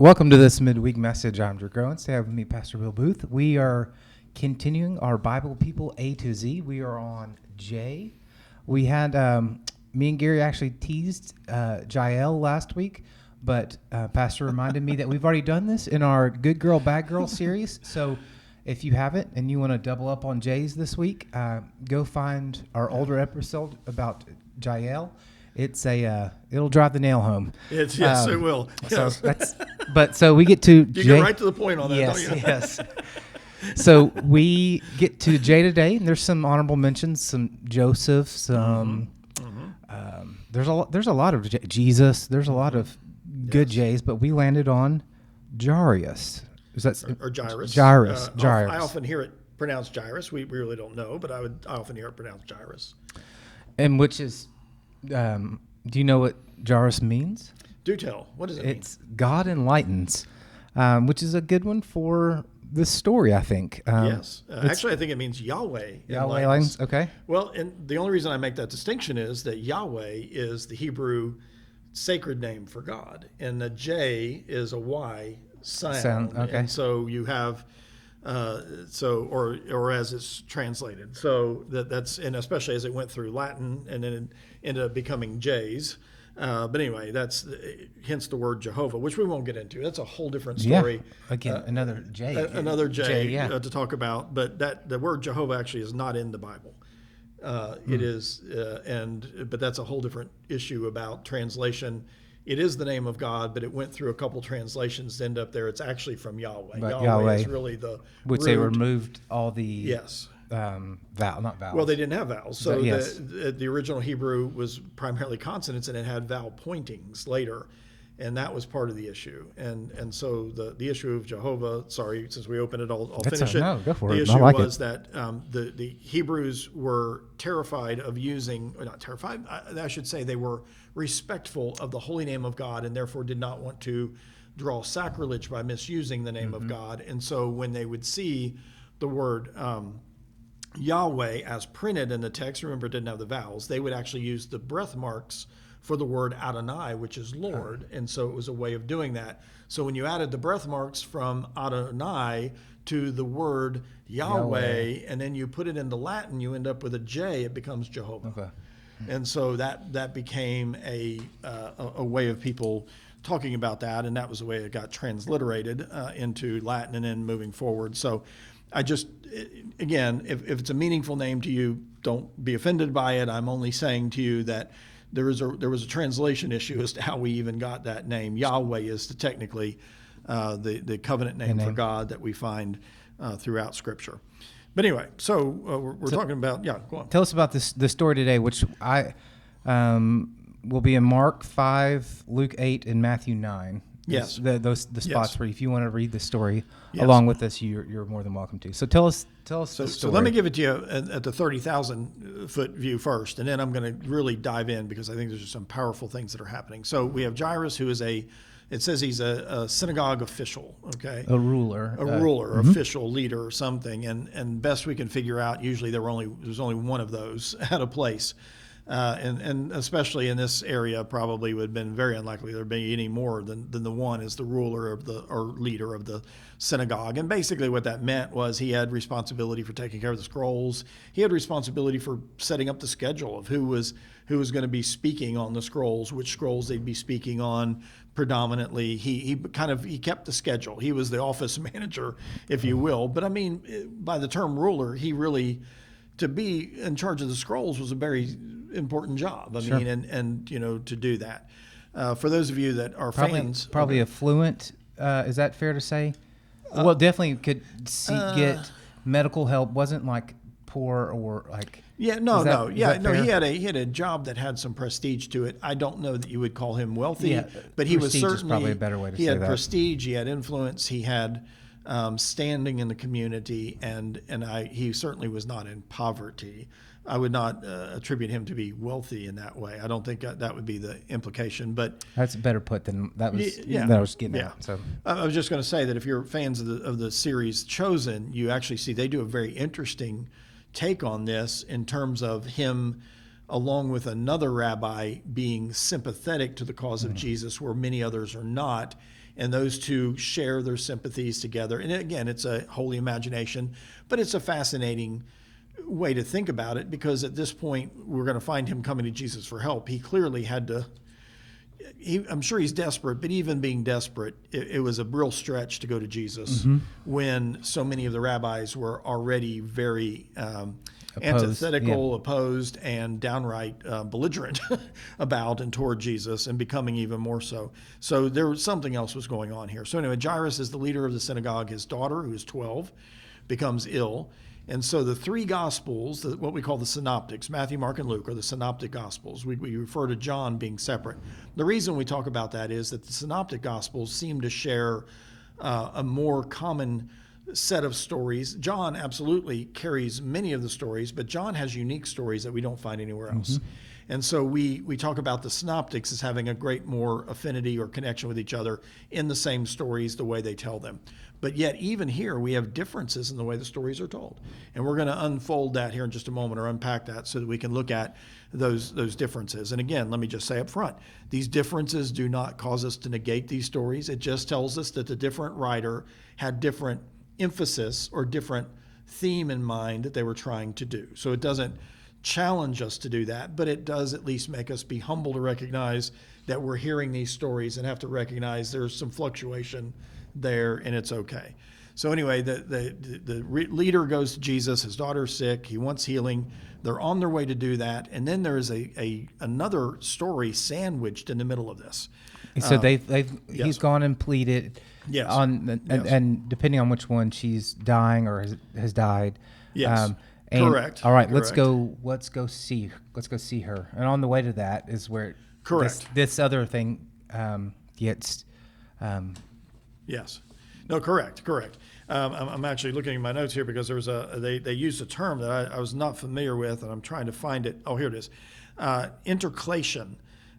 Welcome to this midweek message. I'm Drew Groen. Stay with me, Pastor Will Booth. We are continuing our Bible People A to Z. We are on J. We had, me and Gary actually teased Jael last week, but Pastor reminded me that we've already done this in our Good Girl, Bad Girl series. So if you haven't and you want to double up on J's this week, go find our older episode about Jael. It's it'll drive the nail home. Yes, it will. Yes. So we get to You J. get right to the point on that, Yes, don't you? yes. So we get to J today, and there's some honorable mentions, some Joseph, some there's a lot of Jesus. There's a lot of good J's, but we landed on Jairus. Is that or Jairus? Jairus. I often hear it pronounced Jairus. We really don't know, but I often hear it pronounced Jairus. And which is, do you know what Jairus means? Do tell. What does it mean? It's God enlightens, which is a good one for this story, I think. Yes. Actually, I think it means Yahweh enlightens. Okay. Well, and the only reason I make that distinction is that Yahweh is the Hebrew sacred name for God, and the J is a Y sound. Okay. And so you have, or as it's translated. So that's, and especially as it went through Latin and then it ended up becoming J's. But anyway, that's hence the word Jehovah, which we won't get into. That's a whole different story. Yeah. Again, another J. Another J, to talk about. But that the word Jehovah actually is not in the Bible. It is, but that's a whole different issue about translation. It is the name of God, but it went through a couple translations to end up there. It's actually from Yahweh. But Yahweh is really the which root. they removed all the Yes. not vowels. Well, they didn't have vowels. So yes. the original Hebrew was primarily consonants, and it had vowel pointings later, and that was part of the issue. And so the issue of Jehovah. Sorry, since we opened it, I'll finish it. No, go for the it. issue was it. that the Hebrews were terrified of using, or not terrified. I should say they were respectful of the holy name of God, and therefore did not want to draw sacrilege by misusing the name of God. And so when they would see the word Yahweh as printed in the text, remember it didn't have the vowels, they would actually use the breath marks for the word Adonai, which is Lord. And so it was a way of doing that. So when you added the breath marks from Adonai to the word Yahweh, and then you put it into Latin, you end up with a J, it becomes Jehovah. Okay. And so that became a way of people talking about that, and that was the way it got transliterated into Latin and then moving forward. So I just, again, if it's a meaningful name to you, don't be offended by it. I'm only saying to you that there was a translation issue as to how we even got that name. Yahweh is technically the covenant name for God that we find throughout Scripture. But anyway, so we're talking about, go on. Tell us about the story today, which I will be in Mark 5, Luke 8, and Matthew 9. Yes. The spots Yes. where if you want to read the story Yes. along with us, you're more than welcome to. So tell us the story. So let me give it to you at the 30,000 foot view first, and then I'm going to really dive in because I think there's just some powerful things that are happening. So we have Jairus, who is it says he's a synagogue official, okay? A ruler. Official, leader, or something. And best we can figure out, usually there's only one of those at a place. And especially in this area, probably would have been very unlikely there'd be any more than the one as the ruler or leader of the synagogue. And basically what that meant was he had responsibility for taking care of the scrolls. He had responsibility for setting up the schedule of who was going to be speaking on the scrolls, which scrolls they'd be speaking on predominantly. He kept the schedule. He was the office manager, if you will. But I mean, by the term ruler, he really, to be in charge of the scrolls was a very important job. I mean, and to do that. For those of you that are fans, probably a fluent. Is that fair to say? Well, definitely could get medical help. Wasn't like poor or like. Yeah, no. He had a job that had some prestige to it. I don't know that you would call him wealthy, but he was certainly, is probably a better way to say that. He had prestige, he had influence, he had standing in the community, and he certainly was not in poverty. I would not attribute him to be wealthy in that way. I don't think that would be the implication, but that's better put than that was. That I was getting at. So I was just going to say that if you're fans of the series Chosen, you actually see they do a very interesting take on this in terms of him, along with another rabbi, being sympathetic to the cause of Jesus, where many others are not. and those two share their sympathies together. And again, it's a holy imagination, but it's a fascinating way to think about it, because at this point we're going to find him coming to Jesus for help. He clearly had to. I'm sure he's desperate, but even being desperate, it was a real stretch to go to Jesus when so many of the rabbis were already very antithetical, opposed, and downright belligerent about and toward Jesus, and becoming even more so. So there was something else was going on here. So anyway, Jairus is the leader of the synagogue. His daughter, who is 12, becomes ill. And so the three Gospels, what we call the synoptics, Matthew, Mark, and Luke, are the synoptic Gospels. We refer to John being separate. The reason we talk about that is that the synoptic Gospels seem to share a more common set of stories. John absolutely carries many of the stories, but John has unique stories that we don't find anywhere else. And so we talk about the synoptics as having a great more affinity or connection with each other in the same stories, the way they tell them. But yet, even here, we have differences in the way the stories are told. And we're going to unfold that here in just a moment, or unpack that, so that we can look at those differences. And again, let me just say up front, these differences do not cause us to negate these stories. It just tells us that the different writer had different emphasis or different theme in mind that they were trying to do. So it doesn't challenge us to do that, but it does at least make us be humble to recognize that we're hearing these stories and have to recognize there's some fluctuation there, and it's okay. So anyway, the leader goes to Jesus. His daughter's sick. He wants healing. They're on their way to do that, and then there is another story sandwiched in the middle of this. So he's gone and pleaded. Yes. And depending on which one, she's dying or has died. Yes. Correct. All right, Correct. let's go see her. And on the way to that is where Correct. this other thing gets. Yes. No, correct. I'm actually looking at my notes here, because there was they used a term that I was not familiar with, and I'm trying to find it. Oh, here it is. Intercalation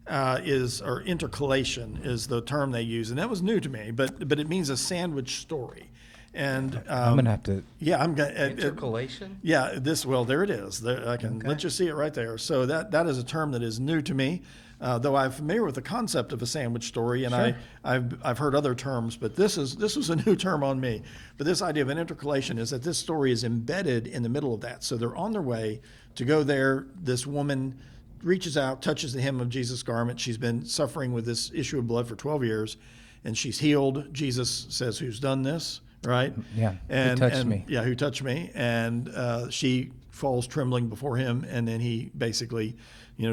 intercalation is the term they use, and that was new to me. But it means a sandwich story. And I'm gonna have to. Yeah, I'm gonna intercalation. There it is. I can let you see it right there. So that is a term that is new to me. Though I'm familiar with the concept of a sandwich story, and Sure. I've heard other terms, but this was a new term on me. But this idea of an intercalation is that this story is embedded in the middle of that. So they're on their way to go there. This woman reaches out, touches the hem of Jesus' garment. She's been suffering with this issue of blood for 12 years, and she's healed. Jesus says, "Who's done this?" Right? Yeah. And, who touched me? Yeah, who touched me? And she falls trembling before him, and then he basically,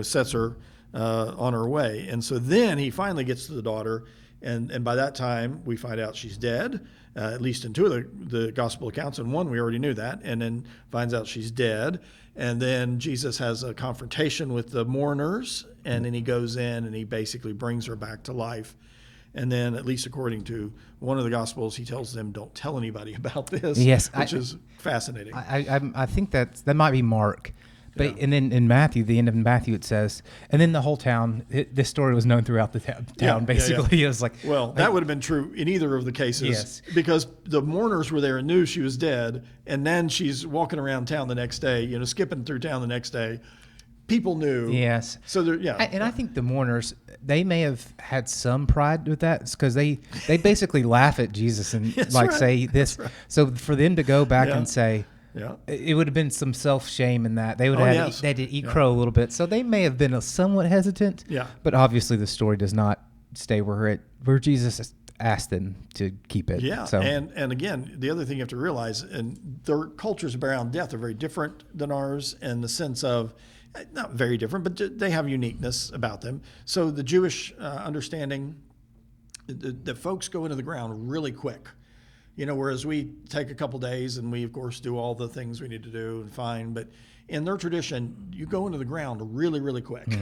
sets her on her way. And so then he finally gets to the daughter, and by that time we find out she's dead, at least in two of the gospel accounts. In one, we already knew that, and then finds out she's dead. And then Jesus has a confrontation with the mourners, and then he goes in and he basically brings her back to life. And then, at least according to one of the Gospels, he tells them, "Don't tell anybody about this." Yes, which is fascinating. I think that might be Mark, but Yeah. and then in Matthew, the end of Matthew, it says, and then the whole town. This story was known throughout the town. Basically, it was like, well, that would have been true in either of the cases, Yes. because the mourners were there and knew she was dead, and then she's walking around town the next day, skipping through town the next day. People knew. Yes. So there, And I think the mourners, they may have had some pride with that, because they basically laugh at Jesus and say this. Right. So for them to go back and say, it would have been some self-shame in that. They would have they had to eat crow a little bit. So they may have been somewhat hesitant. Yeah. But obviously the story does not stay where Jesus asked them to keep it. Yeah. So. And again, the other thing you have to realize, and their cultures around death are very different than ours in the sense of, not very different, but they have uniqueness about them. So the Jewish understanding, the folks go into the ground really quick, whereas we take a couple days and we, of course, do all the things we need to do and fine. But in their tradition, you go into the ground really, really quick.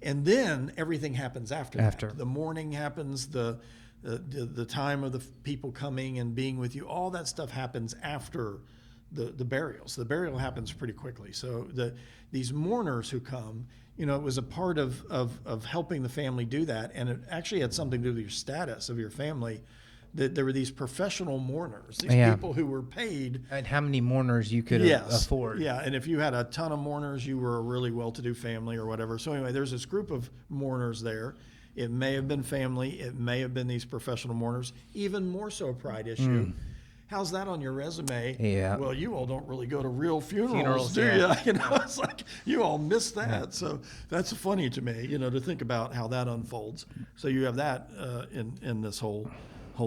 And then everything happens after that. The mourning happens, the time of the people coming and being with you, all that stuff happens after the burials. The burial happens pretty quickly. So these mourners who come, it was a part of helping the family do that, and it actually had something to do with your status of your family. That there were these professional mourners, these people who were paid. And how many mourners you could afford. Yeah, and if you had a ton of mourners, you were a really well-to-do family or whatever. So anyway, there's this group of mourners there, It may have been family. It may have been these professional mourners. Even more so a pride issue. How's that on your resume? Yeah. Well, you all don't really go to real funerals, do yeah. you? It's like you all miss that. Yeah. So that's funny to me, to think about how that unfolds. So you have that in this whole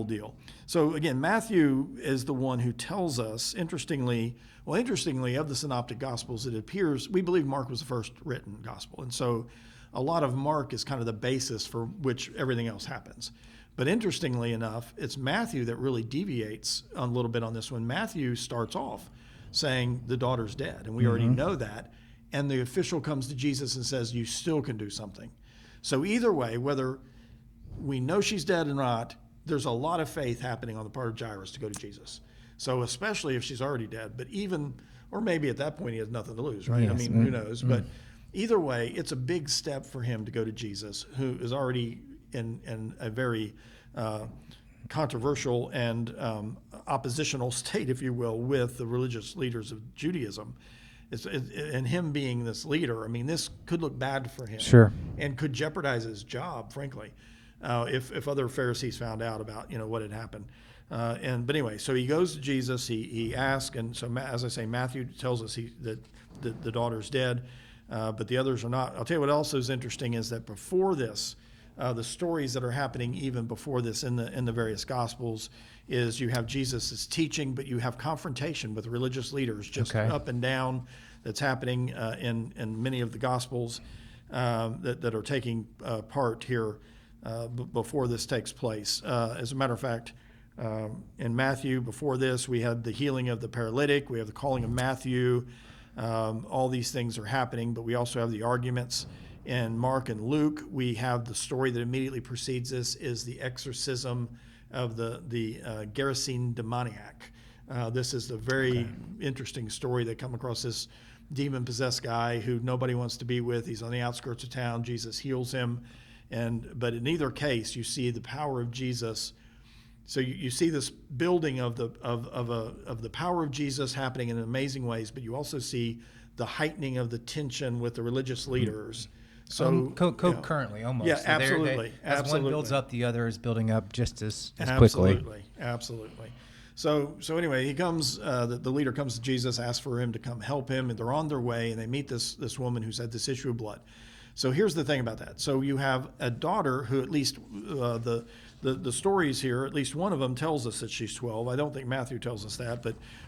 deal. So again, Matthew is the one who tells us, interestingly, of the Synoptic Gospels, it appears, we believe Mark was the first written gospel. And so a lot of Mark is kind of the basis for which everything else happens. But interestingly enough, it's Matthew that really deviates a little bit on this one. Matthew starts off saying the daughter's dead, and we already know that. And the official comes to Jesus and says, you still can do something. So either way, whether we know she's dead or not, there's a lot of faith happening on the part of Jairus to go to Jesus. So especially if she's already dead, but or maybe at that point he has nothing to lose, right? Yes. Who knows? But either way, it's a big step for him to go to Jesus, who is already in a very controversial and oppositional state, if you will, with the religious leaders of Judaism. And him being this leader, this could look bad for him. Sure. And could jeopardize his job, frankly, if other Pharisees found out about, what had happened. But anyway, so he goes to Jesus, he asks, and so as I say, Matthew tells us that the daughter's dead, but the others are not. I'll tell you what else is interesting is that before this, the stories that are happening even before this in the various Gospels is you have Jesus' teaching, but you have confrontation with religious leaders just up and down that's happening in many of the Gospels that are taking part here before this takes place. As a matter of fact, in Matthew, before this, we had the healing of the paralytic, we have the calling of Matthew, all these things are happening, but we also have the arguments. In Mark and Luke, we have the story that immediately precedes this is the exorcism of the Gerasene demoniac. This is a very interesting story. They come across this demon-possessed guy who nobody wants to be with. He's on the outskirts of town. Jesus heals him. But in either case, you see the power of Jesus. So you see this building of the power of Jesus happening in amazing ways, but you also see the heightening of the tension with the religious leaders. So currently, almost. Yeah, So absolutely. as one builds up, the other is building up just as Absolutely. quickly. Absolutely. So anyway, he comes. The leader comes to Jesus, asks for him to come help him, and they're on their way, and they meet this woman who's had this issue of blood. So here's the thing about that. So you have a daughter who, at least the stories here, at least one of them tells us that she's 12. I don't think Matthew tells us that,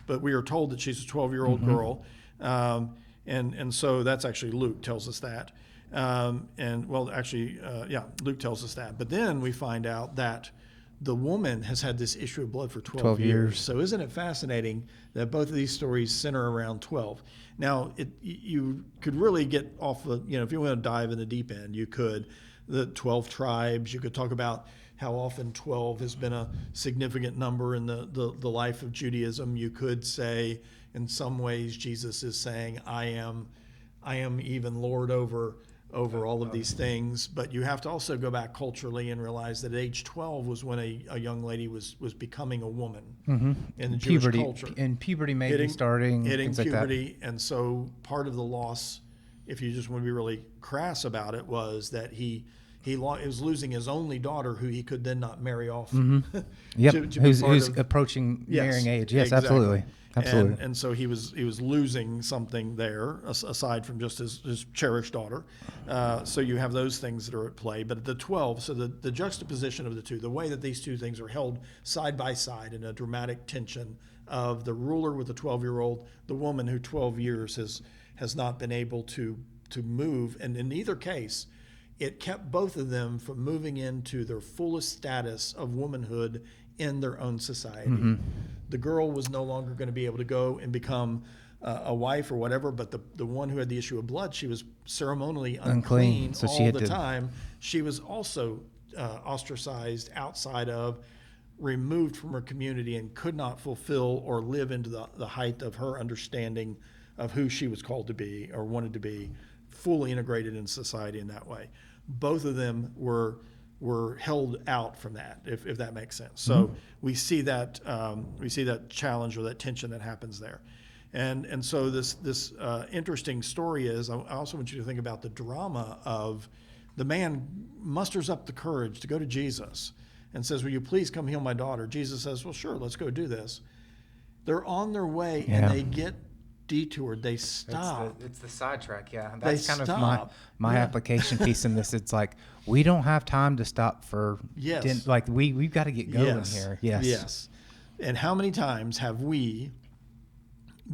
but we are told that she's a 12-year-old girl, and so that's actually Luke tells us that. Luke tells us that. But then we find out that the woman has had this issue of blood for 12 years. So isn't it fascinating that both of these stories center around 12? Now, you could really get off if you want to dive in the deep end, you could. The 12 tribes, you could talk about how often 12 has been a significant number in the life of Judaism. You could say, in some ways, Jesus is saying, I am even Lord over all of these things, but you have to also go back culturally and realize that age 12 was when a young lady was becoming a woman in the Jewish culture. And puberty may be starting. Hitting things puberty, like that. And so part of the loss, if you just want to be really crass about it, was that he was losing his only daughter, who he could then not marry off. Yep, who's of, approaching marrying age. Yes, exactly. absolutely. Absolutely. And so he was losing something there, aside from just his cherished daughter. So you have those things that are at play. But at the 12, so the juxtaposition of the two, the way that these two things are held side by side in a dramatic tension of the ruler with the 12-year-old, the woman who 12 years has not been able to move. And in either case, it kept both of them from moving into their fullest status of womanhood in their own society. The girl was no longer going to be able to go and become a wife or whatever, but the one who had the issue of blood, she was ceremonially unclean so all the time. She was also ostracized outside of, removed from her community, and could not fulfill or live into the height of her understanding of who she was called to be or wanted to be, fully integrated in society in that way. Both of them were held out from that, if that makes sense. So we see that challenge or that tension that happens there, and so this interesting story is. I also want you to think about the drama of the man musters up the courage to go to Jesus and says, will you please come heal my daughter? Jesus says, well, sure, let's go do this. They're on their way and they get detoured. They stop. It's the sidetrack, yeah. That's kind of my application piece in this. It's like, we don't have time to stop for, we've got to get going here. Yes. And how many times have we,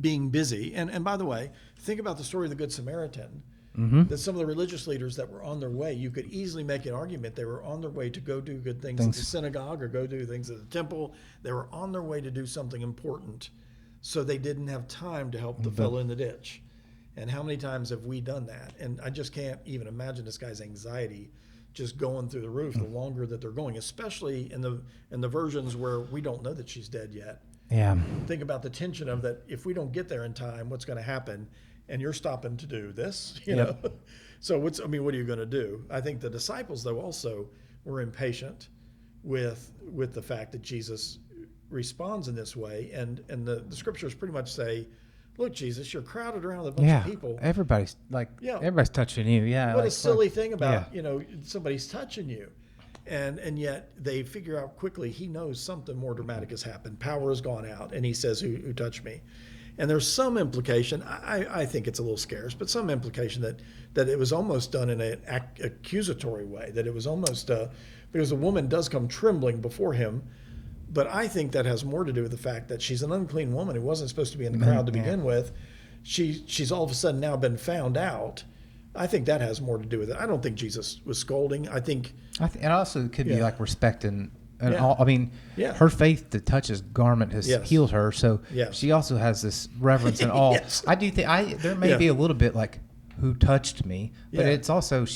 being busy, and by the way, think about the story of the Good Samaritan, that some of the religious leaders that were on their way, you could easily make an argument they were on their way to go do good things at the synagogue or go do things at the temple. They were on their way to do something important, so they didn't have time to help the fellow in the ditch. And how many times have we done that? And I just can't even imagine this guy's anxiety just going through the roof the longer that they're going, especially in the versions where we don't know that she's dead yet. Yeah. Think about the tension of that. If we don't get there in time, what's going to happen? And you're stopping to do this, you know? So what are you going to do? I think the disciples, though, also were impatient with the fact that Jesus responds in this way. And the scriptures pretty much say, look, Jesus, you're crowded around with a bunch of people. Everybody's touching you. Yeah. What a silly thing about, somebody's touching you. And yet they figure out quickly, he knows something more dramatic has happened. Power has gone out. And he says, who touched me? And there's some implication, I think it's a little scarce, but some implication that it was almost done in an accusatory way, that it was almost, because the woman does come trembling before him. But I think that has more to do with the fact that she's an unclean woman who wasn't supposed to be in the crowd to begin with. She's all of a sudden now been found out. I think that has more to do with it. I don't think Jesus was scolding. I think it also could be like respecting. And her faith to touch his garment has healed her. So she also has this reverence and awe. I do think there may be a little bit like, who touched me? But it's also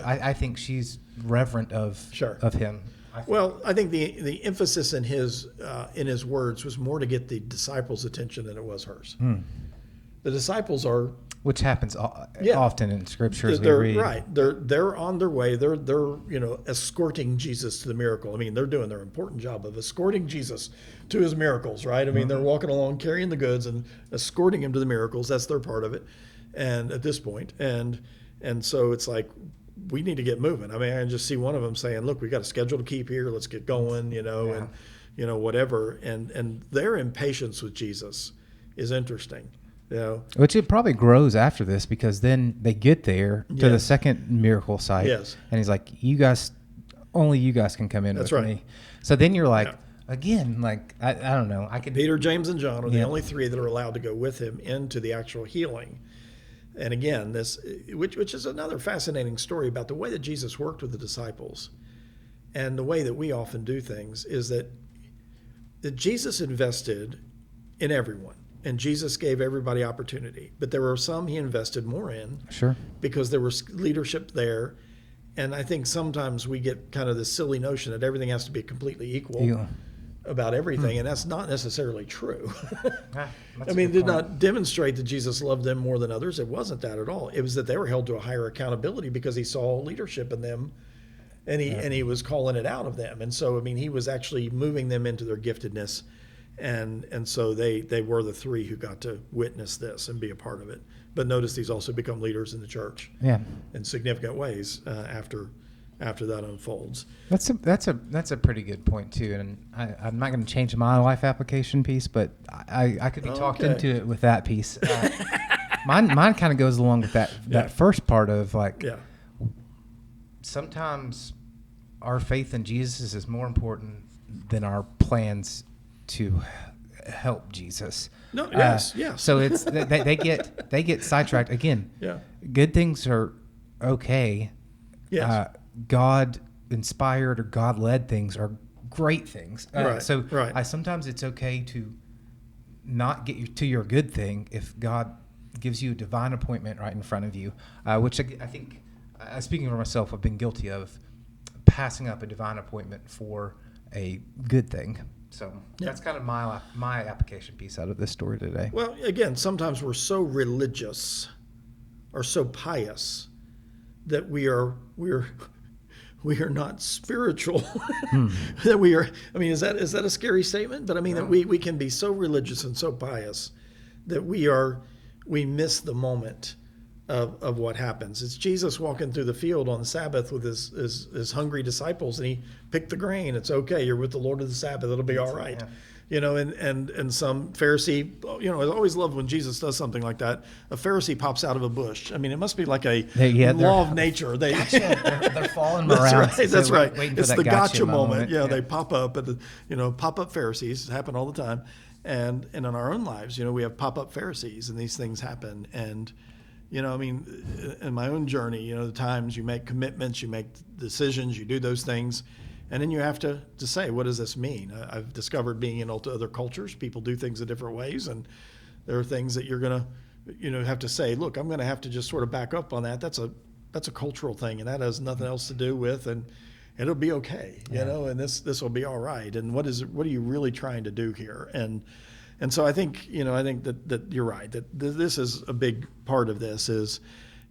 I think she's reverent of him. I think the emphasis in his words was more to get the disciples' attention than it was hers. The disciples are, which happens often in Scripture as we read. Right, they're on their way. They're escorting Jesus to the miracle. I mean, they're doing their important job of escorting Jesus to his miracles. Right. I mean, they're walking along carrying the goods and escorting him to the miracles. That's their part of it. And at this point, and so it's like, we need to get moving. I mean, I just see one of them saying, look, we got a schedule to keep here. Let's get going, and, whatever. And their impatience with Jesus is interesting, Which it probably grows after this, because then they get there to the second miracle site. Yes. And he's like, only you guys can come in with me. So then you're like, again, like, I don't know. Peter, James, and John are the only three that are allowed to go with him into the actual healing. And again, this, which is another fascinating story about the way that Jesus worked with the disciples, and the way that we often do things is that Jesus invested in everyone, and Jesus gave everybody opportunity. But there were some he invested more in, because there was leadership there. And I think sometimes we get kind of this silly notion that everything has to be completely equal. About everything, and that's not necessarily true. I mean, it did not demonstrate that Jesus loved them more than others. It wasn't that at all. It was that they were held to a higher accountability because he saw leadership in them, and he was calling it out of them. And so, I mean, he was actually moving them into their giftedness, and so they were the three who got to witness this and be a part of it. But notice these also become leaders in the church, in significant ways after that unfolds. That's a pretty good point too, and I'm not going to change my life application piece, but I could be talked into it with that piece. Mine kind of goes along with that first part of like, sometimes our faith in Jesus is more important than our plans to help Jesus. No, yes. So it's they get sidetracked again. Good things are okay. Yes. God inspired or God led things are great things. Sometimes it's okay to not get you to your good thing if God gives you a divine appointment right in front of you, which I think, speaking for myself, I've been guilty of passing up a divine appointment for a good thing. So that's kind of my application piece out of this story today. Well, again, sometimes we're so religious or so pious that we are not spiritual. That we are. I mean, is that a scary statement? But I mean, that we can be so religious and so pious that we miss the moment of what happens. It's Jesus walking through the field on the Sabbath with his hungry disciples, and he picked the grain. It's okay. You're with the Lord of the Sabbath. It'll be all right. Yeah. And some Pharisee, I always love when Jesus does something like that. A Pharisee pops out of a bush. I mean, it must be like a law of nature. They're following around. That's right. It's the gotcha moment. Yeah, they pop up, pop-up Pharisees happen all the time. And in our own lives, we have pop-up Pharisees, and these things happen. And, in my own journey, the times you make commitments, you make decisions, you do those things, and then you have to say, what does this mean? I've discovered being in other cultures, people do things in different ways, and there are things that you're going to, have to say, look, I'm going to have to just sort of back up on that. That's a cultural thing, and that has nothing else to do with, and it'll be okay, and this will be all right. And what are you really trying to do here? And so I think that you're right, that this is a big part of this is,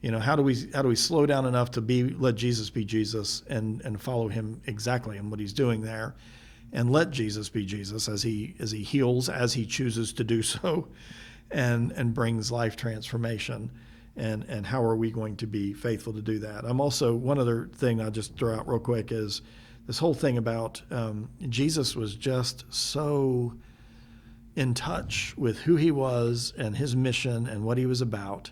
how do we slow down enough to let Jesus be Jesus and follow him exactly in what he's doing there, and let Jesus be Jesus as he heals, as he chooses to do so, and brings life transformation. And how are we going to be faithful to do that? I'm also, one other thing I'll just throw out real quick is this whole thing about Jesus was just so in touch with who he was and his mission and what he was about,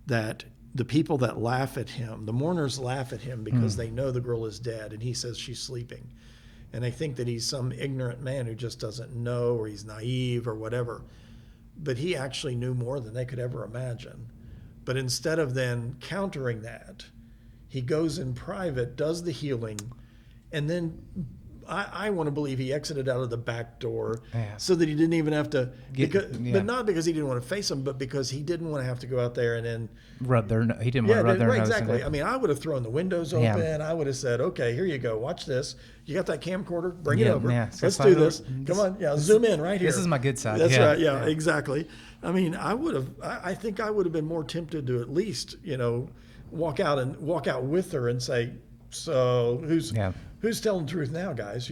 that the people that laugh at him, the mourners laugh at him because they know the girl is dead, and he says she's sleeping. And they think that he's some ignorant man who just doesn't know, or he's naive or whatever. But he actually knew more than they could ever imagine. But instead of then countering that, he goes in private, does the healing, and then I want to believe he exited out of the back door so that he didn't even have to, but not because he didn't want to face them, but because he didn't want to have to go out there and then he didn't want to rub their nose. Exactly. I mean, I would have thrown the windows open. I would have said, okay, here you go. Watch this. You got that camcorder? Bring it over. Let's do this. Come on. Yeah. Zoom in right here. This is my good side. That's right. Yeah, exactly. I mean, I think I would have been more tempted to at least, walk out with her and say, so who's telling the truth now, guys?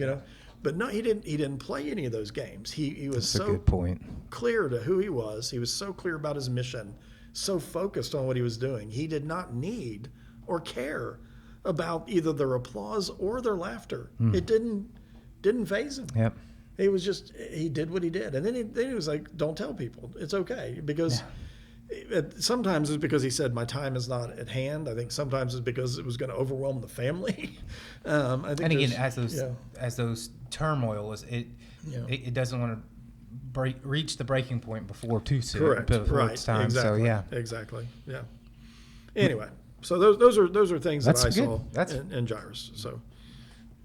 But no, he didn't play any of those games. He was so good point. Clear to who he was. He was so clear about his mission, so focused on what he was doing. He did not need or care about either their applause or their laughter. It didn't faze him. Yep. He was just, he did what he did. And then he was like, don't tell people. It's okay. Because sometimes it's because he said, my time is not at hand. I think sometimes it's because it was going to overwhelm the family. I think, and again, as those turmoil it doesn't want to reach the breaking point before too soon. Correct. Before it's time. Exactly. So Exactly. Yeah. Anyway, so those are things that I saw in Jairus. So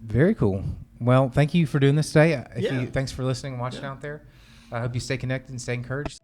very cool. Well, thank you for doing this today. Thanks for listening and watching out there. I hope you stay connected and stay encouraged.